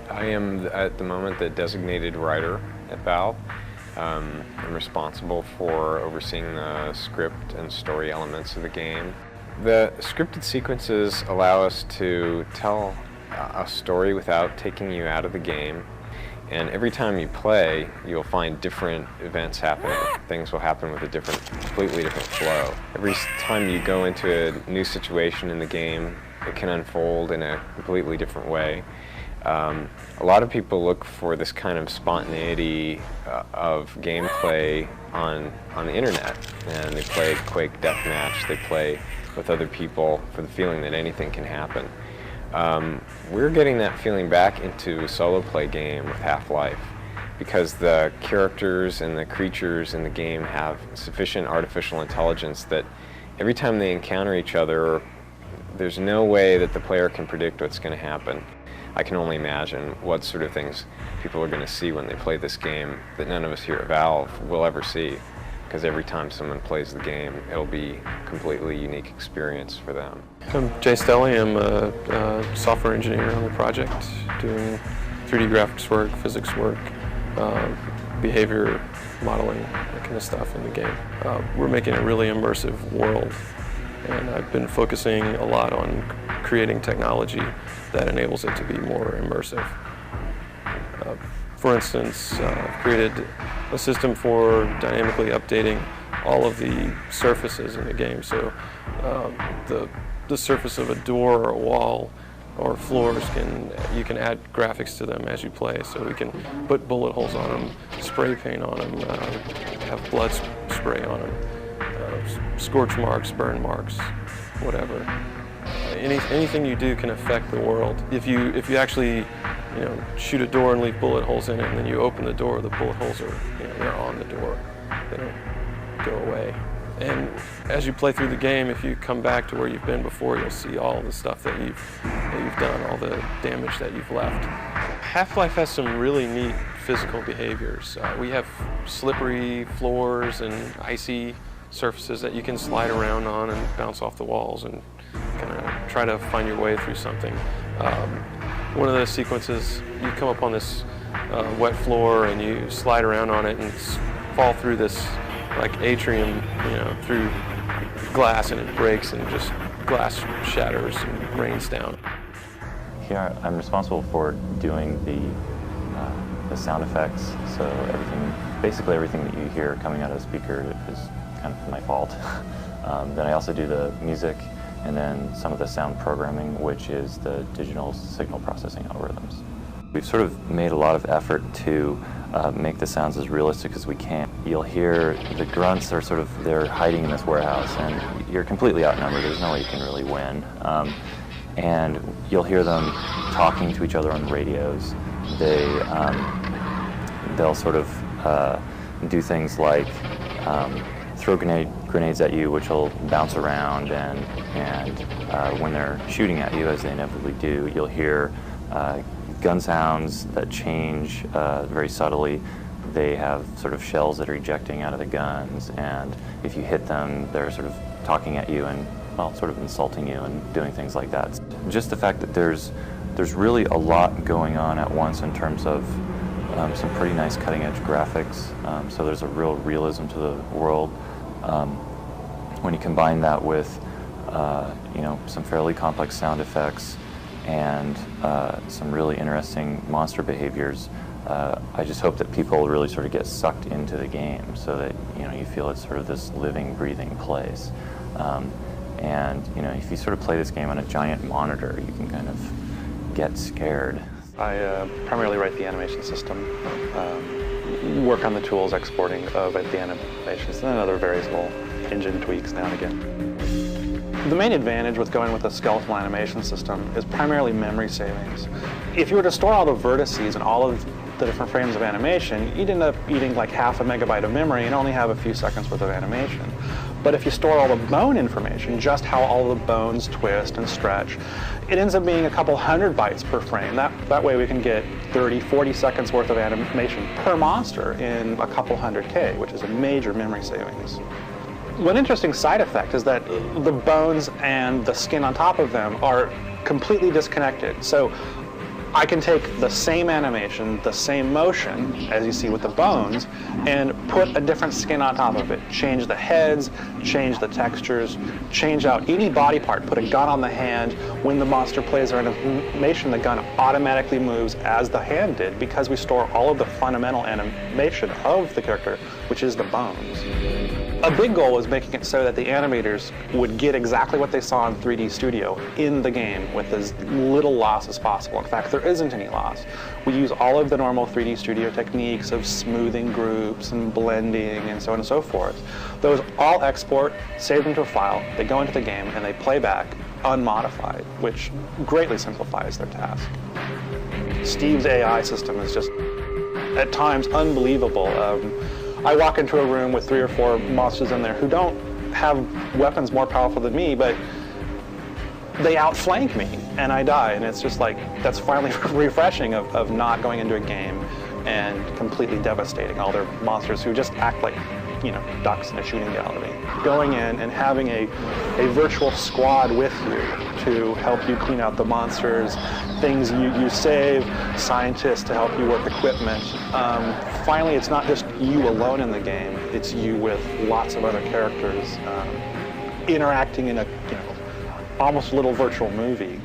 I am, at the moment, the designated writer at Valve. I'm responsible for overseeing the script and story elements of the game. The scripted sequences allow us to tell a story without taking you out of the game. And every time you play, you'll find different events happening. Things will happen with a completely different flow. Every time you go into a new situation in the game, it can unfold in a completely different way. A lot of people look for this kind of spontaneity of gameplay on the internet, and they play Quake Deathmatch, they play with other people for the feeling that anything can happen. We're getting that feeling back into a solo play game with Half-Life, because the characters and the creatures in the game have sufficient artificial intelligence that every time they encounter each other, there's no way that the player can predict what's going to happen. I can only imagine what sort of things people are going to see when they play this game that none of us here at Valve will ever see, because every time someone plays the game, it'll be a completely unique experience for them. I'm Jay Stelly. I'm a software engineer on the project, doing 3D graphics work, physics work, behavior modeling, that kind of stuff in the game. We're making a really immersive world, and I've been focusing a lot on creating technology that enables it to be more immersive. For instance, I've created a system for dynamically updating all of the surfaces in the game. So the surface of a door or a wall or floors, you can add graphics to them as you play. So we can put bullet holes on them, spray paint on them, have blood spray on them, scorch marks, burn marks, whatever. Anything you do can affect the world. If you actually shoot a door and leave bullet holes in it, and then you open the door, the bullet holes are they're on the door. They don't go away. And as you play through the game, if you come back to where you've been before, you'll see all the stuff that you've done, all the damage that you've left. Half-Life has some really neat physical behaviors. We have slippery floors and icy surfaces that you can slide around on and bounce off the walls and kind of try to find your way through something. One of the sequences, you come up on this wet floor and you slide around on it and fall through this like atrium, through glass, and it breaks and just glass shatters and rains down. Here I'm responsible for doing the sound effects, so basically everything that you hear coming out of the speaker is kind of my fault. Then I also do the music, and then some of the sound programming, which is the digital signal processing algorithms. We've sort of made a lot of effort to make the sounds as realistic as we can. You'll hear the grunts they're hiding in this warehouse, and you're completely outnumbered. There's no way you can really win. And you'll hear them talking to each other on radios. They'll sort of do things like throw grenades at you, which will bounce around, and when they're shooting at you, as they inevitably do, you'll hear gun sounds that change very subtly. They have sort of shells that are ejecting out of the guns, and if you hit them, they're sort of talking at you and, well, sort of insulting you and doing things like that. Just the fact that there's really a lot going on at once in terms of some pretty nice cutting-edge graphics, so there's a real realism to the world. When you combine that with some fairly complex sound effects and some really interesting monster behaviors, I just hope that people really sort of get sucked into the game, so that you feel it's sort of this living, breathing place. And if you sort of play this game on a giant monitor, you can kind of get scared. I primarily write the animation system, work on the tools exporting of the animations, and then other various little engine tweaks now and again. The main advantage with going with a skeletal animation system is primarily memory savings. If you were to store all the vertices and all of the different frames of animation, you'd end up eating like half a megabyte of memory and only have a few seconds worth of animation. But if you store all the bone information, just how all the bones twist and stretch, it ends up being a couple hundred bytes per frame. That way we can get 30, 40 seconds worth of animation per monster in a couple hundred K, which is a major memory savings. One interesting side effect is that the bones and the skin on top of them are completely disconnected. So I can take the same animation, the same motion, as you see with the bones, and put a different skin on top of it. Change the heads, change the textures, change out any body part, put a gun on the hand. When the monster plays our animation, the gun automatically moves as the hand did because we store all of the fundamental animation of the character, which is the bones. A big goal was making it so that the animators would get exactly what they saw in 3D Studio in the game with as little loss as possible. In fact, there isn't any loss. We use all of the normal 3D Studio techniques of smoothing groups and blending and so on and so forth. Those all export, save them to a file, they go into the game, and they play back unmodified, which greatly simplifies their task. Steve's AI system is just, at times, unbelievable. I walk into a room with 3 or 4 monsters in there who don't have weapons more powerful than me, but they outflank me and I die. And it's just like, that's finally refreshing of not going into a game and completely devastating all their monsters who just act like, you know, ducks in a shooting gallery. Going in and having a virtual squad with you to help you clean out the monsters, things you save, scientists to help you work equipment. Finally, it's not just you alone in the game, it's you with lots of other characters interacting in a, you know, almost a little virtual movie.